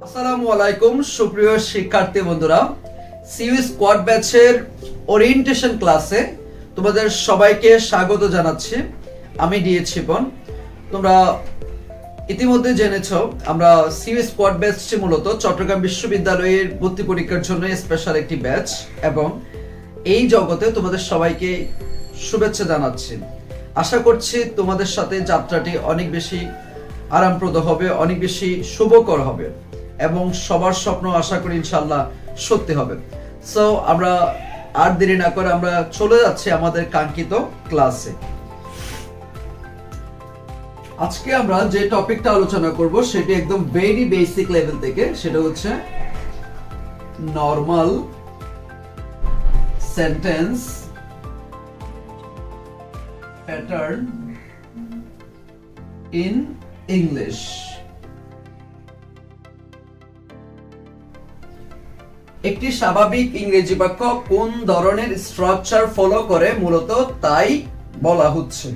আসসালামু আলাইকুম সুপ্রিয় শিক্ষার্থী বন্ধুরা, সিইউ স্কোয়াড ব্যাচের ওরিয়েন্টেশন ক্লাসে তোমাদের সবাইকে স্বাগত জানাচ্ছি। আমি ডিএচিপন। তোমরা ইতিমধ্যে জেনেছো আমরা সিইউ স্কোয়াড ব্যাচটি মূলত চট্টগ্রাম বিশ্ববিদ্যালয়ের ভর্তি পরীক্ষার জন্য স্পেশাল একটি ব্যাচ এবং এই জগতে তোমাদের সবাইকে শুভেচ্ছা জানাচ্ছি। আশা করছি তোমাদের সাথে যাত্রাটি অনেক বেশি আরামপ্রদ হবে, অনেক বেশি শুভকর হবে এবং সবার স্বপ্ন আশা করি ইনশাআল্লাহ সত্যি হবে। সো আমরা আর দেরি না করে আমরা চলে যাচ্ছি আমাদের কাঙ্ক্ষিত ক্লাসে। আজকে আমরা যে টপিকটা আলোচনা করব সেটি একদম ভেরি বেসিক লেভেল থেকে, সেটা হচ্ছে normal sentence pattern in English. একটি স্বাভাবিক ইংরেজি বাক্য কোন ধরনের স্ট্রাকচার ফলো করে মূলত তাই বলা হচ্ছে।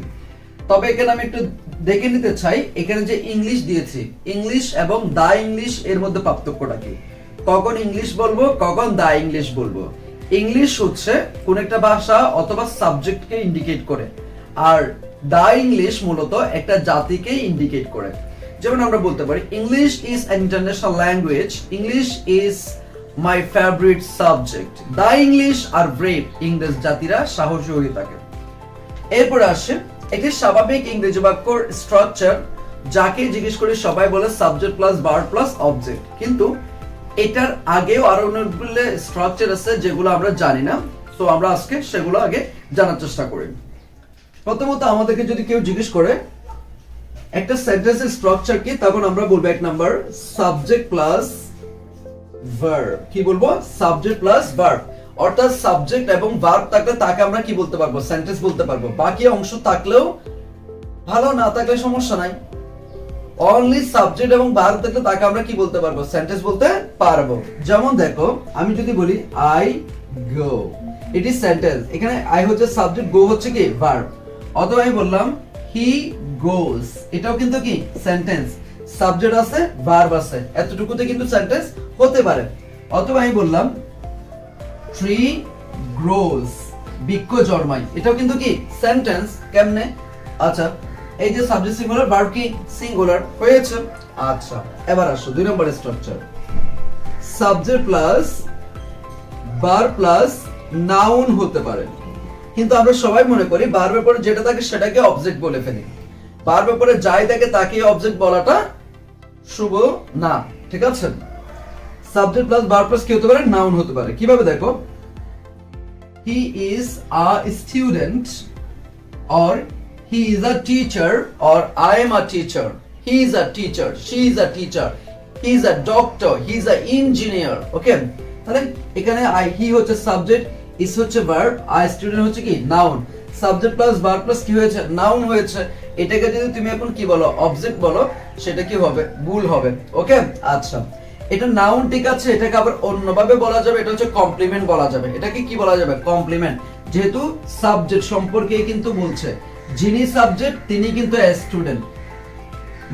তবে এখানে আমি একটু দেখে নিতে চাই, এখানে যে ইংলিশ দিয়েছি, ইংলিশ এবং দা ইংলিশ এর মধ্যে পার্থক্যটা কি। কখন ইংলিশ বলবো, কখন দা ইংলিশ বলবো। ইংলিশ হচ্ছে কোন একটা ভাষা অথবা সাবজেক্টকে ইন্ডিকেট করে, আর দা ইংলিশ মূলত একটা জাতিকে ইন্ডিকেট করে। যেমন আমরা বলতে পারি English is an international language, English is my favourite subject. The English are brave, ইংরেজ জাতিরা সাহসী হয়ে থাকে। এরপরে আসে একটি স্বাভাবিক ইংরেজি বাক্যর স্ট্রাকচার, যাকে জিজ্ঞেস করে সবাই বলে subject plus verb plus object. কিন্তু এটার আগেও আরো অনেকগুলো স্ট্রাকচার আছে যেগুলো আমরা জানি না, তো আমরা আজকে সেগুলো আগে জানার চেষ্টা করি। প্রথমত আমাদেরকে যদি কেউ জিজ্ঞেস করে একটা সেন্টেন্সের স্ট্রাকচার কি, তখন আমরা বলবো এক নাম্বার সাবজেক্ট প্লাস ভার্ব। কি বলবো? Subject plus verb. অর্থাৎ সাবজেক্ট এবং ভার্ব থাকলে তাকে আমরা কি বলতে পারবো? সেন্টেন্স বলতে পারবো। বাকি অংশ থাকলেও ভালো, না থাকলে সমস্যা নাই। অনলি সাবজেক্ট এবং ভার্ব থাকলে তাকে আমরা কি বলতে পারবো? সেন্টেন্স বলতে পারবো। যেমন দেখো, আমি যদি বলি I go, it is sentence. এখানে আই হচ্ছে সাবজেক্ট, গো হচ্ছে কি ভার্ব। অথবা আমি বললাম হি গোস, এটাও কিন্তু কি সেন্টেন্স। সাবজেক্ট আছে, ভার্ব আছে, এতটুকুতে কিন্তু সেন্টেন্স হতে পারে। অথবা আমি বললাম ট্রি গ্রোস, বৃক্ষ জন্মায়, এটাও কিন্তু কি সেন্টেন্স। কেমনে? আচ্ছা, এই যে সাবজেক্ট সিঙ্গুলার, ভার্ব কি সিঙ্গুলার হয়েছে। আচ্ছা, এবার আসো দুই নম্বর structure, subject plus verb plus noun হতে পারে। কিন্তু আমরা সবাই মনে করি ভার্বের পরে যেটা থাকে সেটাকে অবজেক্ট বলে ফেলি। ভার্বের পরে যাই থাকে তাকে অবজেক্ট বলাটা শুভ না, ঠিক আছে? সাবজেক্ট প্লাস ভার্ব প্লাস কি হতে পারে? নাউন হতে পারে। কিভাবে দেখো, he is a student, or he is a teacher, or I am a teacher, he is a teacher, she is a teacher, he is a doctor, he is an engineer. ওকে, তাহলে এখানে I he হচ্ছে subject, is হচ্ছে verb, I student হচ্ছে কি noun. Subject plus verb plus কি হয়েছে? Noun হয়েছে। এটাকে যদি তুমি এখন কি বলো? অবজেক্ট বলো, সেটা কি হবে? ভুল হবে। ওকে, আচ্ছা, এটা নাউন ঠিক আছে। এটাকে আবার অন্যভাবে বলা যাবে, এটা হচ্ছে কমপ্লিমেন্ট বলা যাবে। এটাকে কি বলা যাবে? কমপ্লিমেন্ট। যেহেতু সাবজেক্ট সম্পর্কে কিন্তু বলছে, যিনি সাবজেক্ট তিনি কিন্তু স্টুডেন্ট,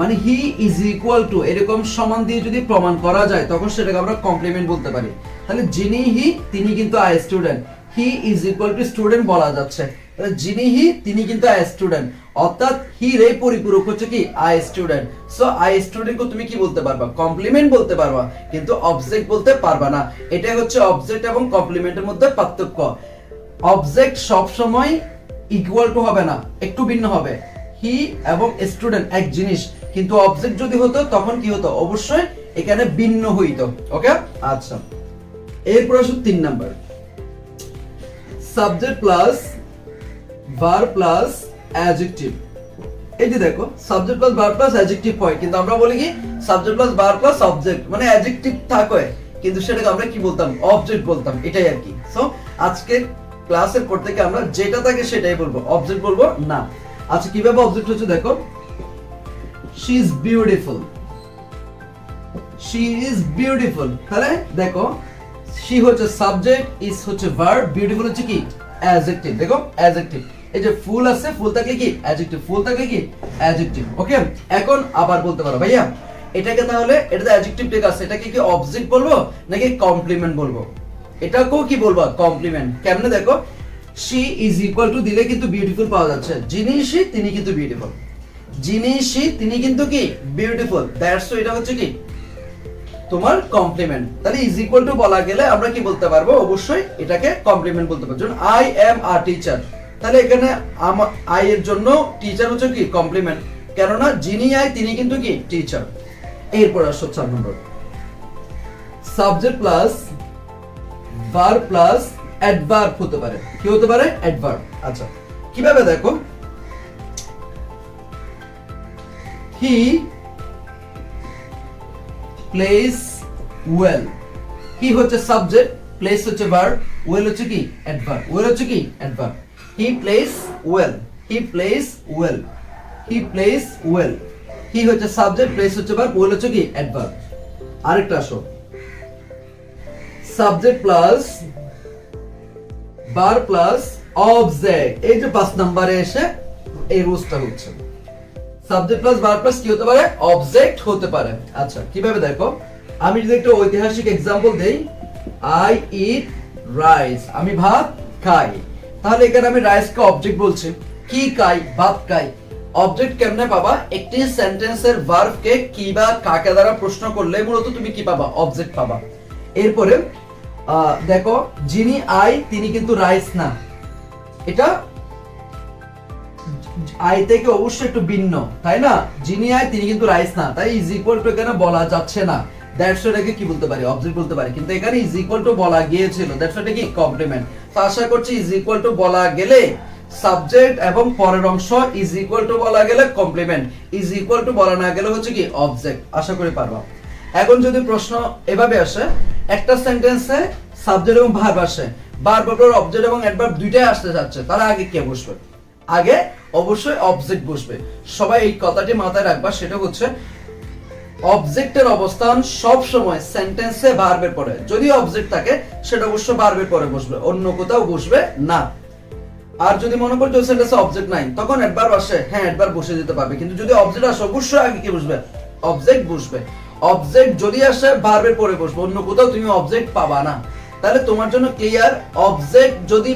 মানে হি ইজ ইকুয়াল টু, এরকম সমান দিয়ে যদি প্রমাণ করা যায় তখন সেটাকে আমরা কমপ্লিমেন্ট বলতে পারি। তাহলে যিনি হি তিনি কিন্তু I student, he is equal to student বলা যাচ্ছে। তাহলে যিনি হি তিনি কিন্তু আই স্টুডেন্ট, অর্থাৎ হি রে পরিপূরক হচ্ছে কি I student. So I student কো তুমি কি বলতে পারবা? কমপ্লিমেন্ট বলতে পারবা, কিন্তু অবজেক্ট বলতে পারবা না। এটাই হচ্ছে অবজেক্ট এবং কমপ্লিমেন্টের মধ্যে পার্থক্য। অবজেক্ট সব সময় ইকুয়াল টু হবে না, একটু ভিন্ন হবে। হি এবং স্টুডেন্ট এক জিনিস, কিন্তু অবজেক্ট যদি হতো তখন কি হতো? অবশ্যই এখানে ভিন্ন হইতো। ওকে, আচ্ছা, এরপর আসো 3 number, subject plus verb plus adjective. এই যে দেখো, subject plus verb plus adjective হয়, কিন্তু আমরা বলি কি subject plus verb plus object, মানে অ্যাডজেক্টিভ থাকে, কিন্তু সেটাকে আমরা কি বলতাম? অবজেক্ট বলতাম। এটাই আর কি। সো আজকে ক্লাসের পর থেকে আমরা যেটা থাকে সেটাই বলবো, অবজেক্ট বলবো না। আচ্ছা, কিভাবে অবজেক্ট হচ্ছে দেখো, she is beautiful, she is beautiful. তাহলে দেখো, শি হচ্ছে সাবজেক্ট, ইজ হচ্ছে ভার্ব, বিউটিফুল হচ্ছে কি অ্যাডজেক্টিভ। দেখো অ্যাডজেক্টিভ, এই যে ফুল আছে, ফুল থাকলে কি অ্যাডজেক্টিভ, ফুল থাকলে কি অ্যাডজেক্টিভ। ওকে, এখন আবার বলতে পারো ভাইয়া এটাকে তাহলে এটা তো অ্যাডজেক্টিভ ঠিক আছে, এটাকে কি অবজেক্ট বলবো নাকি কমপ্লিমেন্ট বলবো? এটাকেও কি বলবো? কমপ্লিমেন্ট। কেমনে দেখো, she is equal to দিলে কিন্তু বিউটিফুল পাওয়া যাচ্ছে, যিনি সে তিনি কিন্তু বিউটিফুল, যিনি সে তিনি কিন্তু কি বিউটিফুল, দ্যাটস এটা হচ্ছে কি তোমার কমপ্লিমেন্ট। তাহলে ইজ ইকুয়াল টু বলা গেলে আমরা কি বলতে পারবো? অবশ্যই এটাকে কমপ্লিমেন্ট বলতে পারবো। যেমন আই এম আ টিচার, তাহলে এখানে আই এর জন্য টিচার হচ্ছে কি কমপ্লিমেন্ট, কেননা যিনি আই তিনি কিন্তু কি টিচার। এরপর আসো 4 নম্বর, subject plus verb plus adverb হতে পারে। কি হতে পারে? অ্যাডভার্ব। আচ্ছা কিভাবে দেখো, হি প্লেস ওয়েল, হি হচ্ছে সাবজেক্ট, প্লেস হচ্ছে ভার্ব, ওয়েল হচ্ছে কি অ্যাডভার্ব, ওয়েল হচ্ছে কি adverb. He plays well, he plays well, he plays well, he হচ্ছে সাবজেক্ট, প্লেস হচ্ছে ভার্ব, ওয়েল হচ্ছে কি অ্যাডভার্ব। আরেকটা আসো, subject plus verb plus object, এই যে 5 নম্বরে এসে এই রুলসটা হচ্ছে সাবজেক্ট প্লাস ভার্ব প্লাস কি হতে পারে? অবজেক্ট হতে পারে। আচ্ছা কিভাবে দেখো, আমি যদি একটা ঐতিহাসিক एग्जांपल দেই, আই ইট রাইস, আমি ভাত খাই, তাহলে এখানে আমি রাইস কে অবজেক্ট বলছি, কি খাই? ভাত খাই। অবজেক্ট কেমনে পাবা? একটি সেন্টেন্সের ভার্ব কে কি বা কাকে দ্বারা প্রশ্ন করলে মূলত তুমি কি পাবা? অবজেক্ট পাবা। এরপরে দেখো, যিনি আই তিনি কিন্তু রাইস না, এটা আই থেকে অবশ্যই একটু ভিন্ন, তাই না? যিনি আই তিনি কিন্তু রাইস না, তাই ইজ ইকুয়াল টু এখানে বলা যাচ্ছে না, দ্যাটস এটাকে কি বলতে পারি? অবজেক্ট বলতে পারি। কিন্তু এখানে ইজ ইকুয়াল টু বলা গিয়েছিল, দ্যাটস এটা কি কমপ্লিমেন্ট। তো আশা করছি ইজ ইকুয়াল টু বলা গেলে সাবজেক্ট এবং পরের অংশ, ইজ ইকুয়াল টু বলা গেলে কমপ্লিমেন্ট, ইজ ইকুয়াল টু বলা না গেলে হচ্ছে কি অবজেক্ট। আশা করি পারবা। এখন যদি প্রশ্ন এভাবে আসে, একটা সেন্টেন্সে সাবজেক্ট এবং ভার্ব আসে, ভার্ব পর অবজেক্ট এবং অ্যাডভার্ব দুইটাই আসতে যাচ্ছে, তাহলে আগে কে বসবে? আগে অবশ্যই অবজেক্ট বসবে। সবাই এই কথাটি মাথায় রাখবা, সেটা হচ্ছে অবজেক্টের অবস্থান সব সময় সেন্টেন্সে ভার্বের পরে, যদি অবজেক্ট থাকে সেটা অবশ্যই ভার্বের পরে বসবে, অন্য কোথাও বসবে না। আর যদি মনে করো যে সেন্টেন্সে অবজেক্ট নাই, তখন অ্যাডভার্ব আসে, হ্যাঁ অ্যাডভার্ব বসে দিতে পারবে। কিন্তু যদি অবজেক্ট আসে অবশ্যই আগে কি বসবে? অবজেক্ট বসবে। অবজেক্ট যদি আসে ভার্বের পরে বসবে, অন্য কোথাও তুমি অবজেক্ট পাবা না। তাহলে তোমার জন্য ক্লিয়ার, অবজেক্ট যদি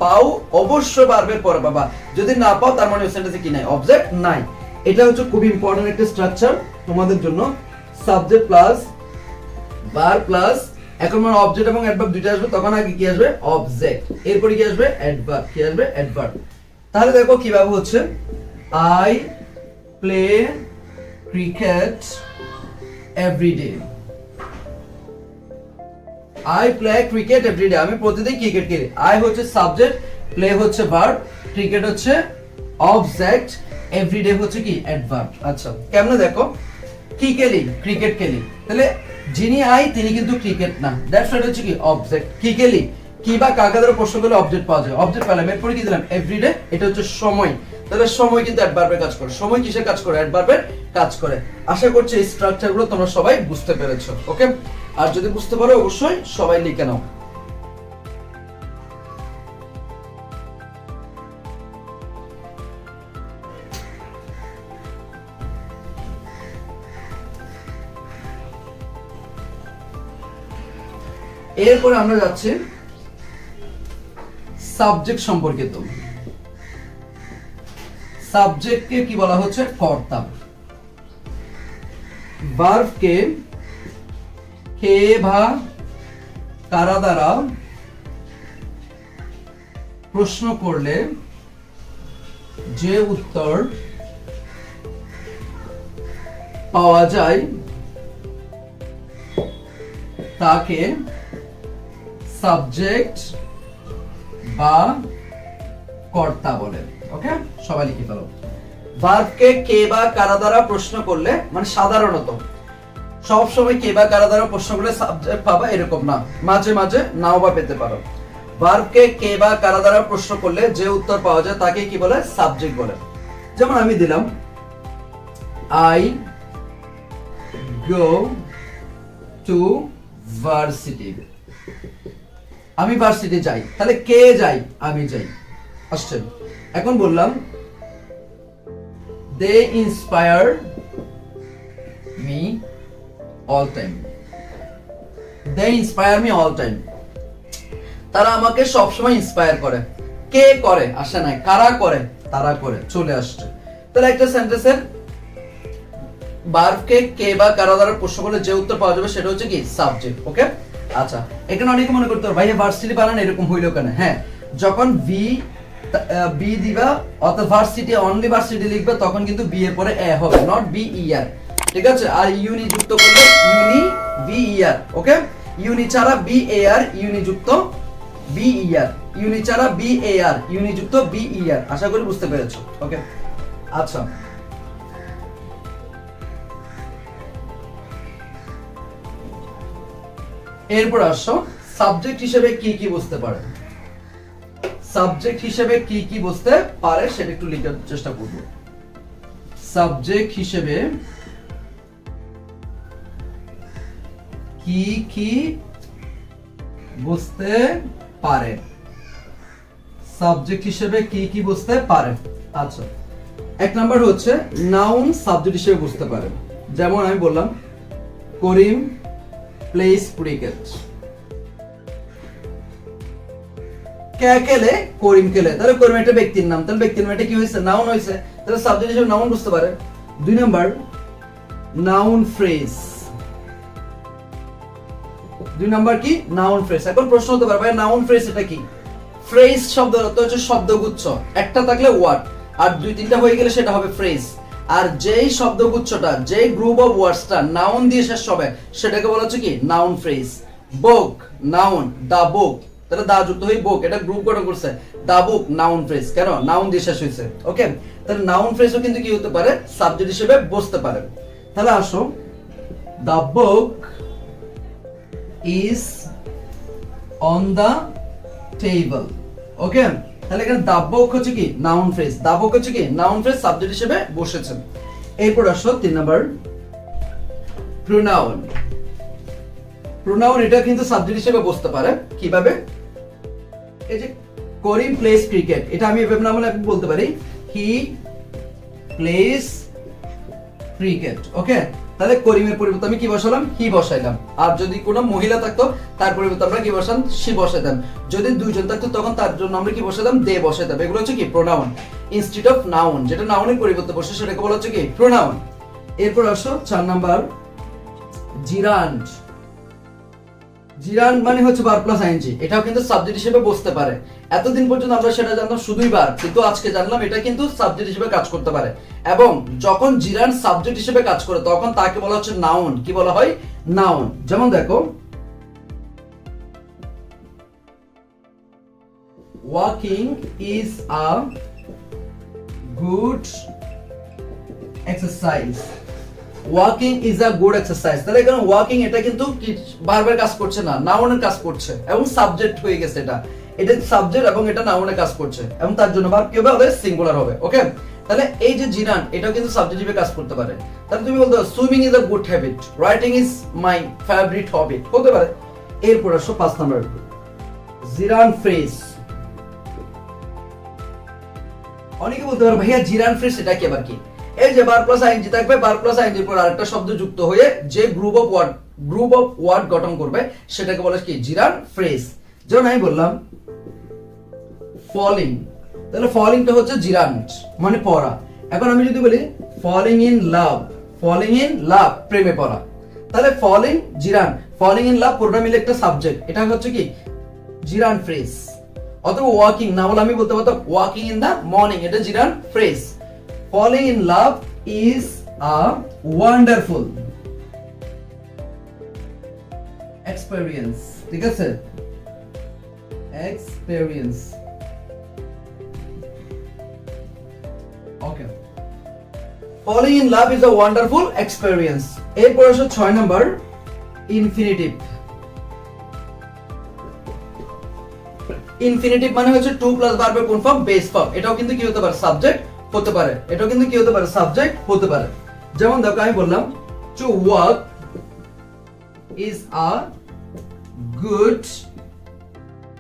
পাও অবশ্যই ভার্বের পরে পাবা, যদি না পাও তার মানে ওই সেন্টেন্সে কি নাই? অবজেক্ট নাই। এটা হচ্ছে খুব ইম্পর্টেন্ট একটা স্ট্রাকচার তোমাদের জন্য। সাবজেক্ট প্লাস ভার্ব প্লাস, এখন মানে অবজেক্ট এবং অ্যাডভার্ব দুইটা আসবে, তখন আগে কি আসবে? অবজেক্ট, এরপরে কি আসবে? অ্যাডভার্ব। কি আসবে? অ্যাডভার্ব। তাহলে দেখো কিভাবে হচ্ছে, I play cricket every day, I play cricket every day, আমি প্রতিদিন ক্রিকেট খেলি। আই হচ্ছে সাবজেক্ট, প্লে হচ্ছে ভার্ব, ক্রিকেট হচ্ছে অবজেক্ট, এভরিডে হচ্ছে কি অ্যাডভার্ব। আচ্ছা কেমনে দেখো, কি খেলি? ক্রিকেট খেলি, তাহলে যিনি আই তিনি কিন্তু ক্রিকেট না, দ্যাটস হোয়াট হচ্ছে কি অবজেক্ট। কি খেলি, কি বা কাকে দ্বারা প্রশ্ন করলে অবজেক্ট পাওয়া যায়, অবজেক্ট পেলাম। এরপরে কি দিলাম? এভরিডে, এটা হচ্ছে সময়, তাহলে সময় কিন্তু অ্যাডভার্বের কাজ করে। সময় কিসের কাজ করে? অ্যাডভার্বের কাজ করে। আশা করছি এই স্ট্রাকচারগুলো তোমরা সবাই বুঝতে পেরেছো। ওকে, আর যদি বুঝতে পারো অবশ্যই সবাই লিখে নাও। এরপরে আমরা যাচ্ছি সাবজেক্ট সম্পর্কিত। সাবজেক্টকে কি বলা হচ্ছে? কর্তা। ভার্বকে কে বা কারা দ্বারা প্রশ্ন করলে যে উত্তর পাওয়া যায় তাকে সাবজেক্ট বা কর্তা বলে। ওকে, সবাই লিখে ফেলো। ভার্বকে কে বা কারা দ্বারা প্রশ্ন করলে, মানে সাধারণত সব সময় কে বা কারা দ্বারা প্রশ্ন করলে সাবজেক্ট পাবা এরকম না, মাঝে মাঝে নাও বা পেতে পারো। ভার্বকে কে বা কারা দ্বারা প্রশ্ন করলে যে উত্তর পাওয়া যায় তাকে কি বলে? সাবজেক্ট বলে। যেমন আমি দিলাম আই গো টু ভার্সিটি, আমি ভার্সিটি যাই, তাহলে কে যাই? আমি যাই, আসছে। এখন বললাম দে ইন্সপায়ার মি, অল টাইম, দে ইন্সপায়ার মি অল টাইম। তারা আমাকে সবসময় ইন্সপায়ার করে। কে করে আসে নাই, কারা করে, তারা করে, চলে আসছে। তাহলে একটা সেন্টেন্সের ভার্বকে কে বা কারা দ্বারা প্রশ্ন করলে যে উত্তর পাওয়া যাবে সেটা হচ্ছে কি সাবজেক্ট। ওকে, আচ্ছা এখানে অনেকে মনে করতে পারে ভাইয়া ভার্সিটি বানান এরকম হইলো কেন? হ্যাঁ, যখন বি দিবা অর্থাৎ ভার্সিটি অনলি ভার্সিটি লিখবে তখন কিন্তু বি এর পরে এ হবে, নট বি ই আর। ঠিক আছে, আর ইউনি যুক্ত করলে ইউনি বি ই আর। ওকে, ইউনি ছাড়া বি এ আর, ইউনি যুক্ত বি ই আর, ইউনি ছাড়া বি এ আর, ইউনি যুক্ত বি ই আর। আশা করি বুঝতে পেরেছো। ওকে, আচ্ছা এরপর আসো সাবজেক্ট হিসেবে কি কি বুঝতে পারে। সাবজেক্ট হিসেবে কি কি বুঝতে পারে সেটা একটু লেখার চেষ্টা করব। সাবজেক্ট হিসেবে কি কি বুঝতে পারে, সাবজেক্ট হিসেবে কি কি বুঝতে পারে। আচ্ছা, এক নাম্বার হচ্ছে নাউন সাবজেক্ট হিসেবে বুঝতে পারে। যেমন আমি বললাম করিম প্লেস ক্রিকেট, কে খেলে, করিম খেলে। তাহলে করিম একটা ব্যক্তির নাম, তাহলে ব্যক্তির নাম এটা কি হয়েছে, নাউন হয়েছে। তাহলে সাবজেক্ট হিসেবে নাউন বুঝতে পারে। দুই নাম্বার নাউন ফ্রেজ, দুই নাম্বার কি নাউন ফ্রেজ। এখন প্রশ্ন হতে পারে ভাই নাউন ফ্রেজ এটা কি? ফ্রেজ শব্দের অর্থ হচ্ছে শব্দগুচ্ছ, একটা থাকলে ওয়ার্ড আর দুই তিনটা হয়ে গেলে সেটা হবে ফ্রেজ। আর যেই শব্দগুচ্ছটা, যেই গ্রুপ অফ ওয়ার্ডসটা নাউন দিয়ে শেষ হবে সেটাকে বলা হচ্ছে কি নাউন ফ্রেজ। বুক নাউন, দা বুক, তাহলে দা যুক্ত হয়ে বুক, এটা গ্রুপ গঠন করছে, দা বুক নাউন ফ্রেজ, কেন নাউন দিয়ে শেষ হয়েছে। ওকে, তাহলে নাউন ফ্রেজও কিন্তু কি হতে পারে সাবজেক্ট হিসেবে বুঝতে পারে। তাহলে আসো the book is on the table. Okay, তাহলে এখানে দা বুক হচ্ছে কি নাউন ফ্রেজ, দা বুক হচ্ছে কি নাউন ফ্রেজ সাবজেক্ট হিসেবে বসেছে। এরপর আসো 3 নাম্বার প্রোনাউন। প্রোনাউন এটা কিন্তু সাবজেক্ট হিসেবে বুঝতে পারে কিভাবে? এই যে করিম প্লেস ক্রিকেট, এটা আমি এভাবে না বলে আমি বলতে পারি হি প্লেস ক্রিকেট। ওকে, তাহলে করিমের পরিবর্তে আমি কি বসালাম, হি বসাইলাম। আর যদি কোনো মহিলা থাকতো তার পরিবর্তে আমরা কি বসান, সি বসাইতাম। যদি দুইজন থাকতো তখন তার জন্য আমরা কি বসাইতাম, দে বসাইতাম। এগুলো হচ্ছে কি প্রোনাউন ইনস্টিড অফ নাউন, যেটা নাউনের পরিবর্তে বসে সেটাকে বলা হচ্ছে কি প্রোনাউন। এরপর আসো 4 নাম্বার জিরান্ড। জিরান্ড মানে হচ্ছে ভার্ব প্লাস আইএনজি, এটাও কিন্তু সাবজেক্ট হিসেবে বুঝতে পারে। এতদিন পর্যন্ত আমরা সেটা জানতাম শুধুই ভার্ব, কিন্তু আজকে জানলাম এটা কিন্তু সাবজেক্ট হিসেবে কাজ করতে পারে। এবং যখন জিরান্ড সাবজেক্ট হিসেবে কাজ করে তখন তাকে বলা হচ্ছে নাউন। কি বলা হয়, নাউন। যেমন দেখো walking is a good exercise, walking is a good exercise. তাহলে এখানে ওয়াকিং এটা কিন্তু ভার্বের কাজ করছে না, নাউনের কাজ করছে এবং সাবজেক্ট হয়ে গেছে। এটা সাবজেক্ট এবং এটা নাউনের কাজ করছে এবং তার জন্য ভার্ব কি হবে, সিঙ্গুলার হবে। ওকে, তাহলে এই যে জিরান এটাও কিন্তু সাবজেক্ট হিসেবে কাজ করতে পারে। তাহলে তুমি বলতে পারো swimming is a good habit, writing is my favourite hobby, হতে পারে। এরপর আসো 5 নাম্বার জিরান ফ্রেজ। অনেকে বলতে পারে ভাইয়া জিরান ফ্রেজ এটা কি আবার কি? এই যে ভার্ব প্লাস আইএনজি থাকবে, ভার্ব প্লাস আইএনজির পর আরেকটা শব্দ যুক্ত হয়ে যে গ্রুপ অফ ওয়ার্ড গঠন করবে সেটাকে বলে কি জিরান ফ্রেজ। যেমন আমি বললাম ফলিং, তাহলে ফলিংটা হচ্ছে জিরান্ট মানে পড়া। এখন আমি যদি বলি falling in love, falling in love প্রেমে পড়া, তাহলে falling gerund, falling in love পুরোটা মিলে একটা সাবজেক্ট, এটা হচ্ছে কি জিরান ফ্রেজ। অথবা ওয়াকিং না বলে আমি বলতে পারতাম ওয়াকিং ইন দা মর্নিং, এটা জিরান phrase. Falling in love is a wonderful experience, ঠিক আছে, experience। Okay, falling in love is a wonderful experience। এরপর আসো 6 নাম্বার ইনফিনিটিভ। ইনফিনিটিভ মানে হচ্ছে টু প্লাস ভার্বের কোন ফর্ম, বেস ফর্ম। এটাও কিন্তু কি হতে পারে, সাবজেক্ট হতে পারে। এটাও কিন্তু কি হতে পারে, সাবজেক্ট হতে পারে। যেমন দেখো আমি বললাম to work is a good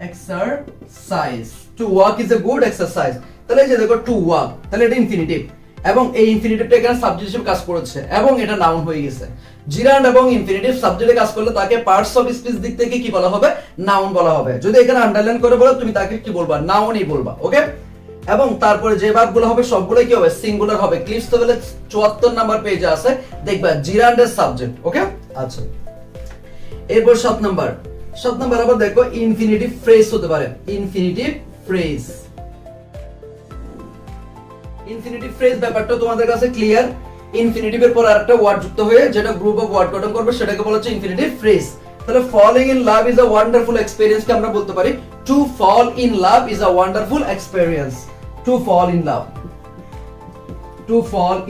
exercise, to work is a good exercise. তাহলে এই যে দেখো টু ওয়ার্ক, তাহলে এটা ইনফিনিটিভ। এবং এই ইনফিনিটিভটা এখানে সাবজেক্ট হিসেবে কাজ করেছে এবং এটা নাউন হয়ে গেছে। জিরান্ড এবং ইনফিনিটিভ সাবজেক্টে কাজ করলে তাকে পার্টস অফ স্পিচ দিক থেকে কি বলা হবে? নাউন বলা হবে। যদি এখানে আন্ডারলাইন করে বলো তুমি তাকে কি বলবা? নাউনই বলবা। ওকে, এবং তারপরে যে ভার্বগুলো হবে সবগুলো কি হবে? সিঙ্গুলার হবে। ক্লিপস তো বলে 74 নাম্বার পেজে আছে, দেখবা জিরান্ডের সাবজেক্ট। ওকে, আচ্ছা এরপর 7 নাম্বার আবার দেখো ইনফিনিটিভ ফ্রেজ হতে পারে। ইনফিনিটিভ ফ্রেজ ব্যাপারটা তোমাদের কাছে ক্লিয়ার। ইনফিনিটিভের পর আরেকটা ওয়ার্ড যুক্ত হয়ে যেটা গ্রুপ অফ ওয়ার্ড গঠন করবে সেটাকে বলা হচ্ছে ইনফিনিটিভ ফ্রেজ। তাহলে falling in love is a wonderful experience কে আমরা বলতে পারি to fall in love is a wonderful experience. To fall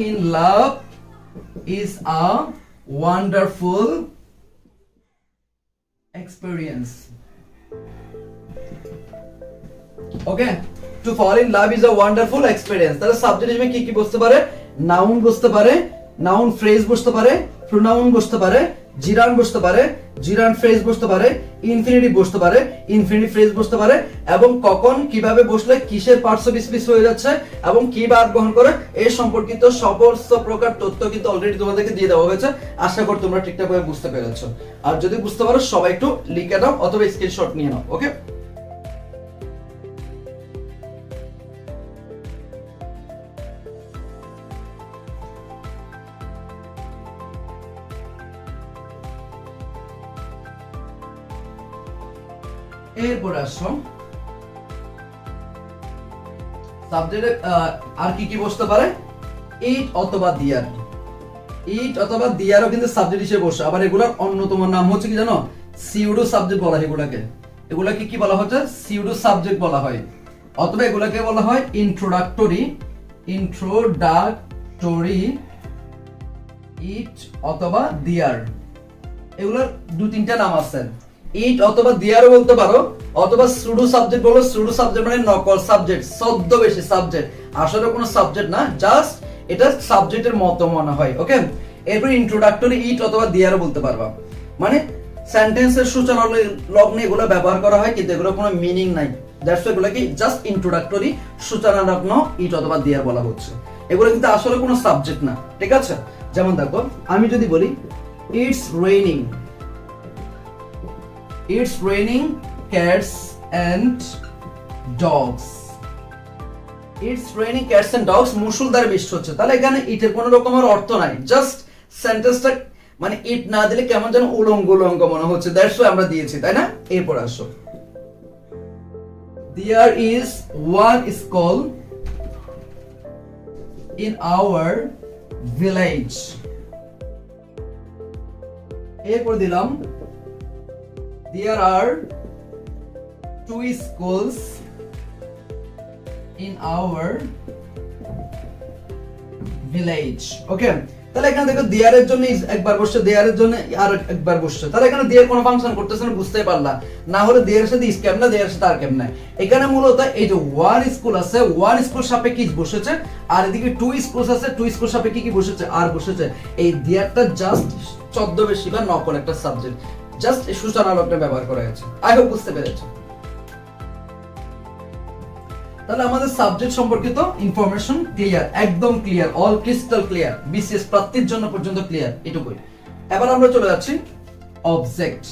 in love is a wonderful experience. Okay, to fall in love is a wonderful experience. তাহলে subject হিসেবে কি কি বসতে পারে? নাউন বসতে পারে, নাউন ফ্রেজ বসতে পারে, প্রোনাউন বসতে পারে, জিরান্ড বসতে পারে, জিরান্ড ফ্রেজ বসতে পারে, ইনফিনিটিভ বসতে পারে, ইনফিনিটিভ ফ্রেজ বসতে পারে, এবং কখন কিভাবে বসলে কিসের পার্টস অফ স্পিচ হয়ে যাচ্ছে এবং কি ভার্ব গ্রহণ করে এই সম্পর্কিত সমস্ত প্রকার তথ্য কিন্তু অলরেডি তোমাদেরকে দিয়ে দেওয়া হয়েছে। আশা করি তোমরা ঠিকঠাকভাবে বুঝতে পেরেছো। আর যদি বুঝতে পারো সবাই একটু লিখে নাও অথবা স্ক্রিনশট নিয়ে নাও। ওকে, এরপর আসো সাবজেক্টে আর কি কি বসতে পারে? ইট অথবা দিয়ার। ইট অথবা দিয়ারও কিন্তু সাবজেক্ট হিসেবে বসে। আবার এগুলোর অন্যতম নাম হচ্ছে কি জানো? সিউডো সাবজেক্ট বলা হয় এগুলাকে। এগুলাকে কি বলা হচ্ছে? সিউডো সাবজেক্ট বলা হয়। অথবা এগুলাকে বলা হয় ইন্ট্রোডাক্টরি ইট অথবা দিয়ার। এগুলোর দু তিনটা নাম আছে। ইট অথবা দিয়ারও বলতে পারো, অথবা সুডো সাবজেক্ট বলো। সুডো সাবজেক্ট মানে নকল সাবজেক্ট, ছদ্মবেশী সাবজেক্ট, আসলে কোনো সাবজেক্ট না, জাস্ট এটা সাবজেক্টের মতো মনে হয়। ওকে, এরপর ইন্ট্রোডাক্টরি ইট অথবা দিয়ারও বলতে পারবা। মানে সেন্টেন্সের সূচনা লগ্নে এগুলো ব্যবহার করা হয় কিন্তু এগুলো কোনো মিনিং নাই। দ্যাটস ওয়াই এগুলো কি জাস্ট ইন্ট্রোডাক্টরি সূচনা লগ্ন ইট অথবা দিয়ার বলা হচ্ছে। এগুলো কিন্তু আসলে কোনো সাবজেক্ট না। ঠিক আছে, যেমন দেখো আমি যদি বলি it's raining cats and dogs. It's raining cats and dogs. মুষলধারে বৃষ্টি হচ্ছে। তাহলে এখানে ইটের কোনো রকমের অর্থ নাই, জাস্ট সেন্টেন্সটা মানে ইট না দিলে কেমন যেন উলঙ্গ মনে হচ্ছে। দ্যাটস ওয়াই আমরা দিয়েছি, তাই না? এরপর আসো there is one school in our village. এরপর দিলাম there are two schools in our village. ওকে, তাহলে এখানে দেখো দেয়ার এর জন্য একবার বসছে, দেয়ার এর জন্য আর একবার বসছে। তাহলে এখানে দেয়ার কোনো ফাংশন করতেছে না, বুঝতেই পারলা না। হলে দেয়ার সাথে ইস কেমন না, দেয়ার সাথে আর কেমন না। এখানে মূলত এই যে ওয়ান স্কুল আছে, ওয়ান স্কুল সাপেক্ষে ইস বসেছে, আর এদিকে টু স্কুল আছে, টু স্কুল সাপেক্ষে কি বসেছে? আর বসেছে। এই দেয়ারটা জাস্ট ছদ্মবেশী বা নকল একটা সাবজেক্ট, জাস্ট সূচনা লগ্নে ব্যবহার করা হয়েছে। আই হোপ বুঝতে পেরেছো। তাহলে আমাদের সাবজেক্ট সম্পর্কিত ইনফরমেশন ক্লিয়ার, একদম clear, all crystal clear, BCS প্রার্থীর জন্য পর্যন্ত ক্লিয়ার। এটুকুই। এবার আমরা চলে যাচ্ছি অবজেক্ট।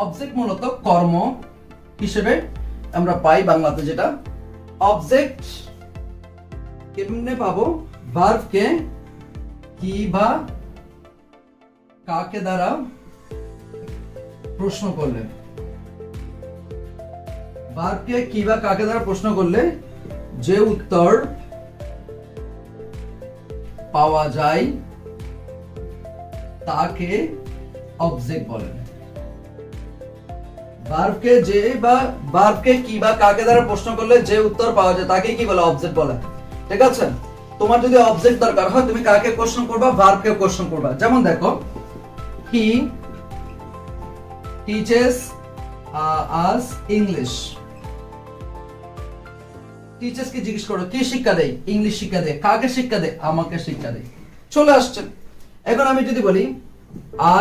অবজেক্ট মূলত কর্ম হিসেবে আমরা পাই বাংলাতে যেটা। অবজেক্ট কেমনে পাবো? ভার্বকে কি বা কাকে দ্বারা প্রশ্ন করলে, ভার্বকে কি বা কাকে দ্বারা প্রশ্ন করলে যে উত্তর পাওয়া যায় তাকে অবজেক্ট বলে। ভার্বকে যে বা ভার্বকে কি বা কাকে দ্বারা প্রশ্ন করলে যে উত্তর পাওয়া যায় তাকে কি বলে? অবজেক্ট বলে। ঠিক আছে, তোমার যদি অবজেক্ট দরকার হয় তুমি কাকে কোশ্চেন করবা? ভার্বকে কোশ্চেন করবা। যেমন দেখো he teaches us English. Teachers কে জিজ্ঞেস করো কি শিক্ষা দেয়? ইংলিশ শিক্ষা দেয়। কাকে শিক্ষা দেয়? আমাকে শিক্ষা দেয়। চলে আসছে। এখন আমি যদি বলি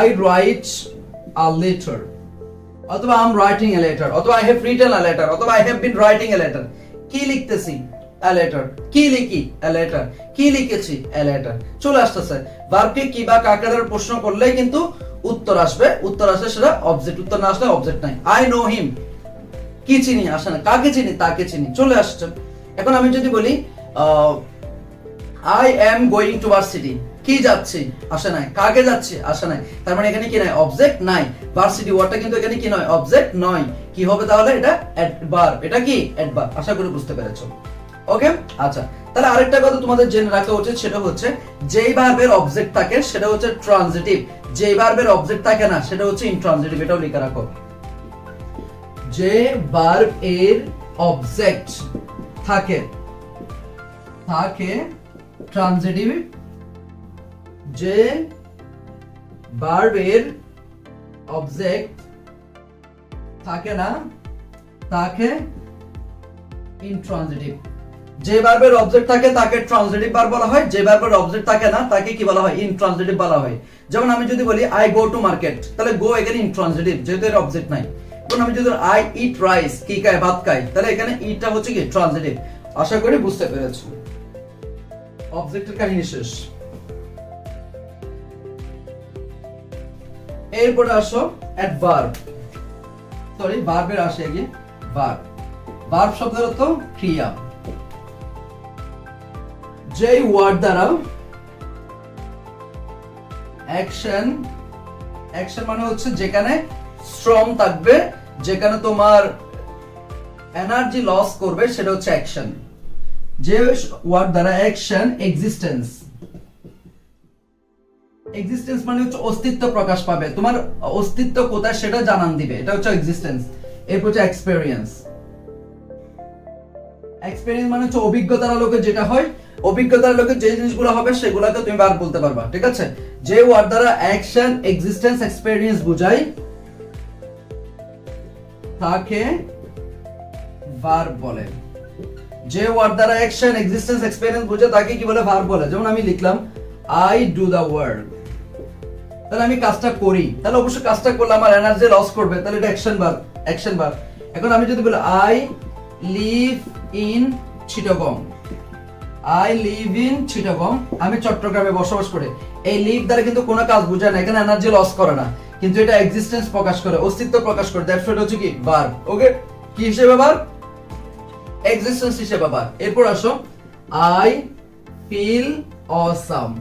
I write a letter, অথবা I'm writing a letter, অথবা I have written a letter, অথবা I have been writing a letter, কি লিখতেছি? a letter কি লিখি a letter কি লিখেছি a letter চলে আসতেছে ভার্বকে কি বা কাকে দ্বারা প্রশ্ন করলে কিন্তু উত্তর আসবে সেটা অবজেক্ট উত্তর না আসলে অবজেক্ট নাই I know him কি চিনি আসে না কাকে চিনি তাকে চিনি চলে আসছে এখন আমি যদি বলি I am going to varsity কি যাচ্ছি আসে নাই কাকে যাচ্ছি আসে নাই তার মানে এখানে কি নাই অবজেক্ট নাই ভার্সিটি ওয়ার্ডটা কিন্তু এখানে কি নয় অবজেক্ট নয় কি হবে তাহলে এটা অ্যাডভার্ব এটা কি অ্যাডভার্ব আশা করি বুঝতে পেরেছো ওকে আচ্ছা তাহলে আরেকটা কথা তোমাদের জেনে রাখা উচিত সেটা হচ্ছে যেই ভার্বের অবজেক্ট থাকে সেটা হচ্ছে ট্রানজিটিভ যেই ভার্বের অবজেক্ট থাকে না সেটা হচ্ছে ইনট্রানজিটিভ এটাও লিখে রাখো যে ভার্ব এর অবজেক্ট থাকে ট্রানজিটিভ যে ভার্বের অবজেক্ট থাকে না তাকে ইনট্রানজিটিভ যে ভার্বের অবজেক্ট থাকে তাকে ট্রানজিটিভ ভার্ব বলা হয় যে ভার্বের অবজেক্ট থাকে না তাকে কি বলা হয় ইনট্রানজিটিভ বলা হয় যেমন আমি যদি বলি আই গো টু মার্কেট তাহলে গো এখানে ইনট্রানজিটিভ যেহেতু এর অবজেক্ট নাই এখন আমি যদি আই ইট রাইস কি খাই ভাত খাই তাহলে এখানে ইটটা হচ্ছে কি ট্রানজিটিভ আশা করি বুঝতে পেরেছো অবজেক্টের কাহিনী শেষ এরপরে আসো অ্যাডভার্ব সরি ভার্বের আসে আগে ভার্ব শব্দের অর্থ ক্রিয়া যেই ওয়ার্ড দ্বারা অ্যাকশন মানে হচ্ছে যেখানে শ্রম থাকবে যেখানে তোমার এনার্জি লস করবে সেটা হচ্ছে অ্যাকশন যে ওয়ার্ড দ্বারা অ্যাকশন এক্সিস্টেন্স মানে হচ্ছে অস্তিত্ব প্রকাশ পাবে তোমার অস্তিত্ব কোথায় সেটা জানান দিবে এটা হচ্ছে এক্সিস্টেন্স এরপর হচ্ছে এক্সপেরিয়েন্স মানে হচ্ছে অভিজ্ঞতার আলোকে যেটা হয় অভিজ্ঞতার আলোকে যে জিনিসগুলো হবে সেগুলোকে তুমি ভার্ব বলতে পারবা ঠিক আছে যে ওয়ার্ড দ্বারা অ্যাকশন এক্সিস্টেন্স এক্সপেরিয়েন্স বোঝায় তাকে ভার্ব বলে যে ওয়ার্ড দ্বারা অ্যাকশন এক্সিস্টেন্স এক্সপেরিয়েন্স বোঝায় তাকে কি বলে ভার্ব বলে যেমন আমি লিখলাম I do the work তাহলে আমি কাজটা করি তাহলে অবশ্যই কাজটা করলে আমার এনার্জি লস করবে তাহলে এটা অ্যাকশন ভার্ব এখন আমি যদি বলি I live in Chittagong আমি চট্টগ্রামে বসবাস করি এই লিভ দ্বারা কিন্তু কোনো কাজ বোঝায় না এখানে এনার্জি লস করে না কিন্তু এটা এক্সিস্টেন্স প্রকাশ করে অস্তিত্ব প্রকাশ করে দ্যাটস হোয়াট হচ্ছে কি ভার্ব ওকে কি হিসেবে ভার্ব এক্সিস্টেন্স হিসেবে ভার্ব এরপর আসো I feel awesome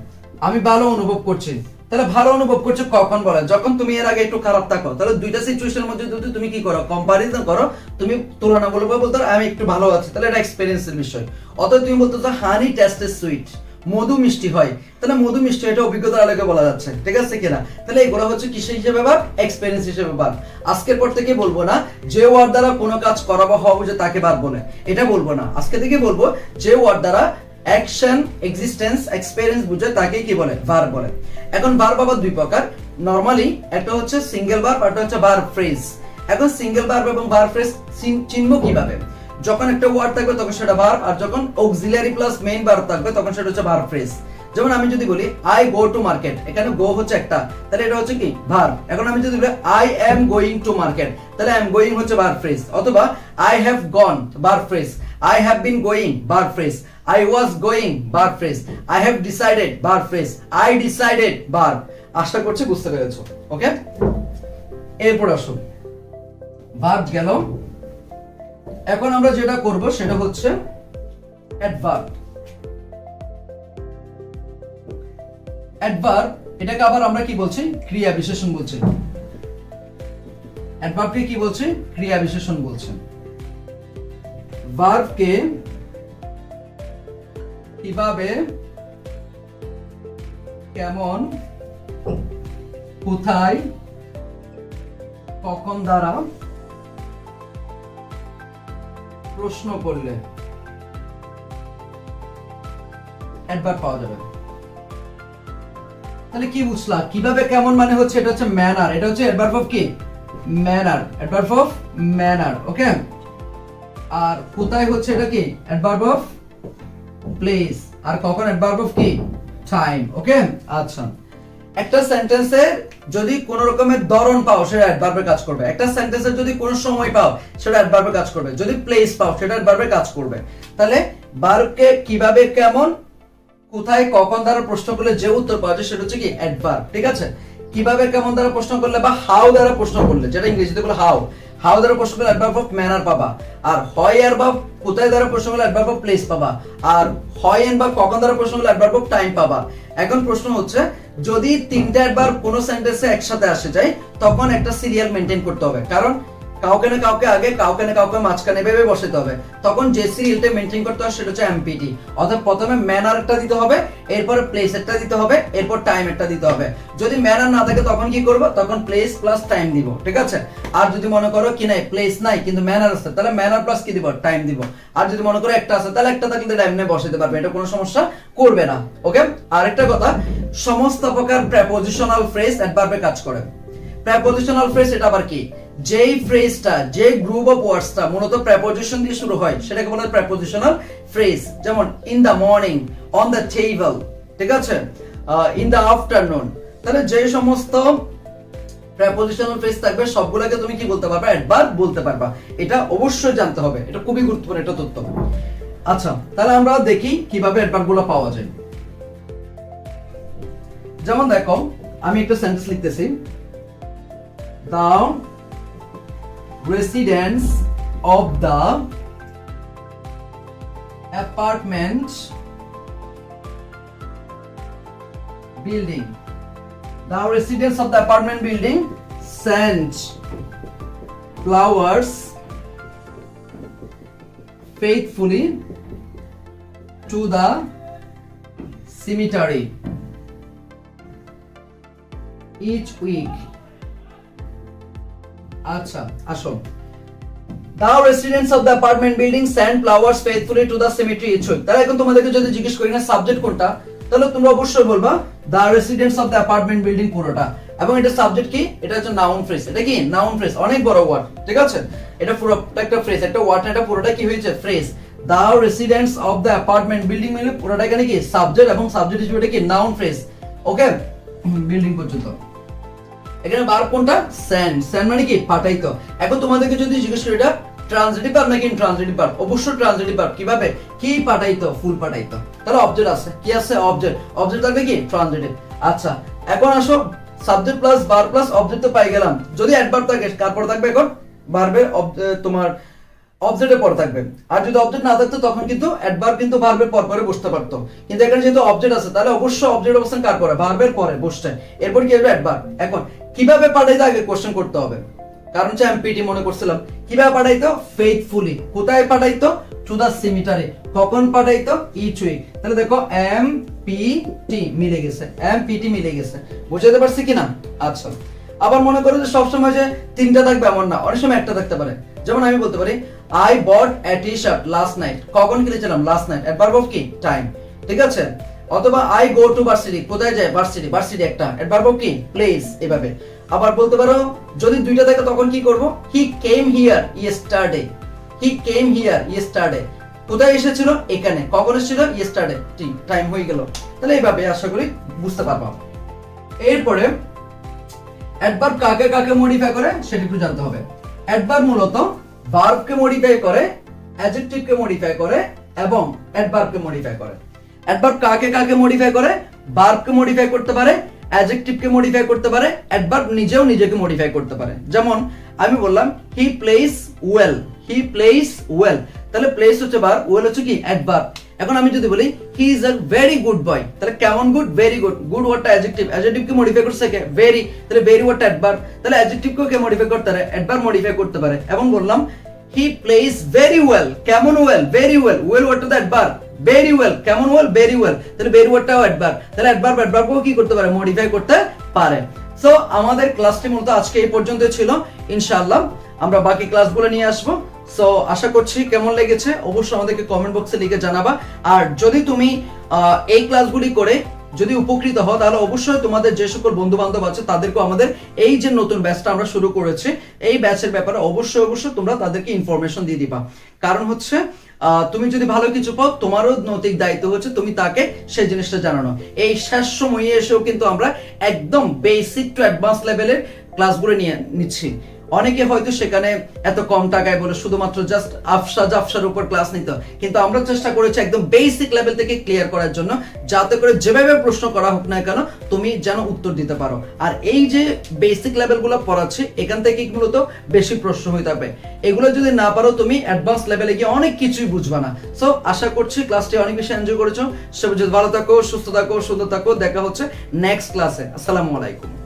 আমি ভালো অনুভব করছি তাহলে ভালো অনুভব করছো কখন বলে যখন তুমি এর আগে একটু খারাপ থাকো তাহলে দুইটা সিচুয়েশনের মধ্যে যদি তুমি কি করো কম্পারিজন করো তুমি তুলনামূলকভাবে বলতে আমি একটু ভালো আছি তাহলে এটা এক্সপেরিয়েন্সের বিষয় অতএব তুমি বলতেছো হানি টেস্টেড সুইট মধু মিষ্টি হয় তাহলে মধু মিষ্টি এটা অভিজ্ঞতার আলোকে বলা যাচ্ছে ঠিক আছে কিনা তাহলে এগুলো হচ্ছে কিসের হিসেবে ভার্ব এক্সপেরিয়েন্স হিসেবে ভার্ব আজকের পর থেকে বলবো না যে ওয়ার্ড দ্বারা কোনো কাজ করাবো হবে যে তাকে ভার্ব বলে এটা বলবো না আজকে থেকে বলবো যে ওয়ার্ড দ্বারা অ্যাকশন এক্সিস্টেন্স এক্সপেরিয়েন্স বোঝায় তাকে কি বলে ভার্ব বলে এখন ভার্ব আবার দুই প্রকার নরমালি একটা হচ্ছে সিঙ্গেল ভার্ব আর একটা হচ্ছে ভার্ব ফ্রেজ এখন সিঙ্গেল ভার্ব এবং ভার্ব ফ্রেজ চিনব কিভাবে যখন একটা ওয়ার্ড থাকবে তখন সেটা ভার্ব আর যখন অক্সিলারি প্লাস মেইন ভার্ব থাকবে তখন সেটা হচ্ছে ভার্ব ফ্রেজ যেমন আমি যদি বলি আই গো টু মার্কেট এখানে গো হচ্ছে একটা তাহলে এটা হচ্ছে কি ভার্ব এখন আমি যদি বলি I am going to market তাহলে অ্যাম গোয়িং হচ্ছে ভার্ব ফ্রেজ অথবা I have gone verb phrase I have been going verb phrase I was going verb phrase I have decided verb phrase I decided verb আশা করছি বুঝতে পেরেছো ওকে এরপর আসো verb গেল এখন আমরা যেটা করব সেটা হচ্ছে অ্যাডভার্ব এটাকে আবার আমরা কি বলছি ক্রিয়া বিশেষণ বলছি অ্যাডভার্বকে কি বলছি ক্রিয়া বিশেষণ বলছি ভার্বকে কিভাবে কেমন কোথায় কখন দ্বারা প্রশ্ন করলে অ্যাডভার্ব পাওয়া যাবে তাহলে কি বুঝলা কিভাবে কেমন মানে হচ্ছে এটা হচ্ছে ম্যানার এটা হচ্ছে অ্যাডভার্ব অফ কি ম্যানার ওকে আর কোথায় হচ্ছে এটা কি অ্যাডভার্ব অফ প্লেস আর কখন অ্যাডভার্ব অফ কি টাইম ওকে আচ্ছা একটা সেন্টেন্সে যদি কোন রকমের ধরন পাও সেটা অ্যাডভার্বের কাজ করবে একটা সেন্টেন্সে যদি কোন সময় পাও সেটা অ্যাডভার্বের কাজ করবে যদি প্লেস পাও সেটা অ্যাডভার্বের কাজ করবে তাহলে ভার্বকে কিভাবে কেমন কোথায় কখন দ্বারা প্রশ্ন করলে যে উত্তর পাওয়া যায় সেটা হচ্ছে কি অ্যাডভার্ব, ঠিক আছে? কিভাবে কেমন দ্বারা প্রশ্ন করলে বা হাউ দ্বারা প্রশ্ন করলে, যেটা ইংরেজিতে বলে হাউ, হাউ দ্বারা প্রশ্ন করলে অ্যাডভার্ব অফ ম্যানার পাবা। আর হয় এর বা কোথায় দ্বারা প্রশ্ন করলে অ্যাডভার্ব অফ প্লেস পাবা। আর হয় এন বা কখন দ্বারা প্রশ্ন করলে অ্যাডভার্ব অফ টাইম পাবা। এখন প্রশ্ন হচ্ছে যদি তিনটা অ্যাডভার্ব কোনো সেন্টেন্সে একসাথে আসে যায় তখন একটা সিরিয়াল মেইনটেইন করতে হবে, কারণ কাউকে না কাউকে আগে কাউকে না কাউকে মাঝখানে ভেবে বসাতে হবে। তখন যে সিরিয়ালটা মেইনটেইন করতে হয় সেটা হচ্ছে এমপিটি, অর্থাৎ প্রথমে ম্যানারটা দিতে হবে, এরপর প্লেসেরটা দিতে হবে, এরপর টাইমেরটা দিতে হবে। যদি ম্যানার না থাকে তখন কি করব, তখন প্লেস প্লাস টাইম দিব, ঠিক আছে? আর যদি মনে করো কি নাই প্লেস নাই কিন্তু ম্যানার আছে তাহলে ম্যানার প্লাস কি দিব, টাইম দিব। আর যদি মনে করো একটা আছে তাহলে একটা থাকলে টাইম নিয়ে বসাতে পারবে, এটা কোনো সমস্যা করবে না। ওকে, আরেকটা কথা, সমস্ত প্রকার প্রেপোজিশনাল ফ্রেজ অ্যাডভার্বে কাজ করে। প্রেপোজিশনাল ফ্রেজ এটা আবার কি, যেই ফ্রেজটা যে গ্রুপ অফ ওয়ার্ডসটা মূলত প্রেপোজিশন দিয়ে শুরু হয় সেটাকে বলা হয় প্রেপোজিশনাল ফ্রেজ। যেমন in the morning, on the table, ঠিক আছে, ইন দ্য আফটারনুন। তাহলে যে সমস্ত প্রেপোজিশনাল ফ্রেজ থাকবে সবগুলোকে তুমি কি বলতে পারবে, অ্যাডভার্ব বলতে পারবা। এটা অবশ্যই জানতে হবে, এটা খুবই গুরুত্বপূর্ণ একটা তথ্য। আচ্ছা, তাহলে আমরা দেখি কিভাবে অ্যাডভার্ব গুলো পাওয়া যায়। যেমন দেখো, আমি একটা সেন্টেন্স লিখতেছি, the residents of the apartment building, the residents of the apartment building sent flowers faithfully to the cemetery each week. আচ্ছা, আসো, the residents of the apartment building sent flowers faithfully to the cemetery each week. তাহলে এখন তোমাদেরকে যদি জিজ্ঞেস করি না subject কোনটা, তাহলে তোমরা অবশ্যই বলবা the residents of the apartment building পুরোটা। এবং এটা সাবজেক্ট কি, এটা হচ্ছে নাউন ফ্রেজ। এটা কি নাউন ফ্রেজ, অনেক বড় ওয়ার্ড, ঠিক আছে? এটা পুরোটা একটা ফ্রেজ, একটা ওয়ার্ড, এটা পুরোটা কি হয়েছে phrase. the residents of the apartment building মানে পুরোটা এখানে কি সাবজেক্ট, এবং সাবজেক্ট হিসেবে এটা কি নাউন ফ্রেজ। ওকে, বিল্ডিং পর্যন্ত। এখানে ভার্ব কোনটা, সেন্ড। সেন্ড মানে কি পাঠাইতো। এখন তোমাদেরকে যদি জিজ্ঞেস করি এটা ট্রান্সিটিভ ভার্ব নাকি ইনট্রান্সিটিভ ভার্ব, অবশ্যই ট্রান্সিটিভ ভার্ব। কিভাবে, কি পাঠাইতো, ফুল পাঠাইতো। তাহলে অবজেক্ট আছে, কি আছে অবজেক্ট, অবজেক্ট থাকবে কি ট্রান্সিটিভ। আচ্ছা, এখন আসো subject plus verb plus object তো পাই গেলাম। যদি অ্যাডভার্ব থাকে কার পর থাকবে, এখন ভার্বের তোমার অবজেক্টের পর থাকবে। আর যদি অবজেক্ট না থাকতো তখন কিন্তু অ্যাডভার্ব কিন্তু ভার্বের পর পরে বসতে পারতো। কিন্তু এখানে যেহেতু অবজেক্ট আছে তাহলে অবশ্যই অবজেক্ট অবস্থান কার পরে, ভার্বের পরে বসছে। এরপর কি হবে, অ্যাডভার্ব। এখন কিভাবে পাঠাইতো আগে কোশ্চেন করতে হবে, কারণ হচ্ছে এমপিটি মনে করছিলাম। কিভাবে পাঠাইতো, ফেইথফুলি। কোথায় পাঠাইতো, টু দা সিমিটারি। কখন পাঠাইতো, ইচ উইক। তাহলে দেখো এমপিটি মিলে গেছে, এমপিটি মিলে গেছে। বুঝাতে পারছি কিনা? আচ্ছা, আবার মনে করো যে সবসময় যে তিনটা থাকবে এমন না, অনেক সময় একটা থাকতে পারে। যেমন আমি বলতে পারি I bought A T shirt last night. কখন কিনেছিলাম, লাস্ট নাইট। অ্যাডভার্ব অফ কি, টাইম, ঠিক আছে? অথবা আই গো টু ভার্সিটি, কোথায় যায়, ভার্সিটি। ভার্সিটি একটা, অ্যাডভার্ব অফ কি, প্লেস। এভাবে আবার বলতে পারো যদি দুইটা থাকে তখন কি করব, he came here yesterday. He came here yesterday, কোথায় এসেছিল, এখানে। কখন এসেছিল, ইয়েস্টারডে, ঠিক টাইম হয়ে গেল। তাহলে এইভাবে আশা করি বুঝতে পারবা। এরপরে অ্যাডভার্ব কাকে কাকে মডিফাই করে সেটা একটু জানতে হবে। অ্যাডভার্ব মূলত ভার্বকে মডিফাই করে, অ্যাডজেক্টিভকে মডিফাই করে এবং অ্যাডভার্বকে মডিফাই করে। অ্যাডভার্ব কাকে কাকে মডিফাই করে, ভার্বকে মডিফাই করতে পারে, অ্যাডজেক্টিভকে মডিফাই করতে পারে, অ্যাডভার্ব নিজেও নিজেকে মডিফাই করতে পারে। যেমন আমি বললাম হি plays well, he plays well. তাহলে প্লেস হচ্ছে ভার্ব, ওয়েল হচ্ছে কি অ্যাডভার্ব। এখন আমি যদি বলি he is a very good boy, তাহলে কেমন গুড, ভেরি গুড। গুড ওয়ার্ডটা অ্যাডজেক্টিভ, অ্যাডজেক্টিভকে মডিফাই করছে কে, ভেরি। তাহলে ভেরি ওয়ার্ডটা অ্যাডভার্ব, তাহলে অ্যাডজেক্টিভকে কে মডিফাই করতে পারে, অ্যাডভার্ব মডিফাই করতে পারে। এবং বললাম হি প্লেস ভেরি ওয়েল, কেমন ওয়েল, ভেরি ওয়েল। ওয়েল ওয়ার্ডটা তো অ্যাডভার্ব, ভেরি ওয়েল, কেমন ওয়েল, ভেরি ওয়েল। তাহলে ভেরি ওয়ার্ডটাও অ্যাডভার্ব, তাহলে অ্যাডভার্ব অ্যাডভার্বকেও কি করতে পারে, মডিফাই করতে পারে। সো আমাদের ক্লাসটি মূলত আজকে এই পর্যন্ত ছিল। ইনশাআল্লাহ আমরা বাকি ক্লাসগুলো নিয়ে আসবো। সো আশা করছি কেমন লেগেছে অবশ্যই আমাদেরকে কমেন্ট বক্সে লিখে জানাবা। আর যদি তুমি এই ক্লাসগুলি করে যদি উপকৃত হও তাহলে অবশ্যই তোমাদের যে সকল বন্ধু বান্ধব আছে তাদেরকে আমাদের এই যে নতুন ব্যাচটা আমরা শুরু করেছি এই ব্যাচের ব্যাপারে অবশ্যই অবশ্যই তোমরা তাদেরকে ইনফরমেশন দিয়ে দিবা। কারণ হচ্ছে তুমি যদি ভালো কিছু পাও তোমারও নৈতিক দায়িত্ব হচ্ছে তুমি তাকে সেই জিনিসটা জানানো। এই শেষ সময়ে এসেও কিন্তু আমরা একদম বেসিক টু অ্যাডভান্স লেভেলের ক্লাসগুলো নিয়ে নিচ্ছি। অনেকে হয়তো সেখানে এত কম টাকায় বলে শুধুমাত্র জাস্ট আফসার উপর ক্লাস নিত, কিন্তু আমরা চেষ্টা করেছি একদম বেসিক লেভেল থেকে ক্লিয়ার করার জন্য, যাতে করে যেভাবে প্রশ্ন করা হোক না কেন তুমি যেন উত্তর দিতে পারো। আর এই যে বেসিক লেভেলগুলো পড়াচ্ছি এখান থেকে মূলত বেশি প্রশ্ন হয়ে যাবে, এগুলো যদি না পারো তুমি অ্যাডভান্স লেভেলে গিয়ে অনেক কিছুই বুঝবা না। সো আশা করছি ক্লাসটি অনেক বেশি এনজয় করেছো। সবাই ভালো থাকো, সুস্থ থাকো, সুন্দর থাকো। দেখা হচ্ছে নেক্সট ক্লাসে। আসসালামু আলাইকুম।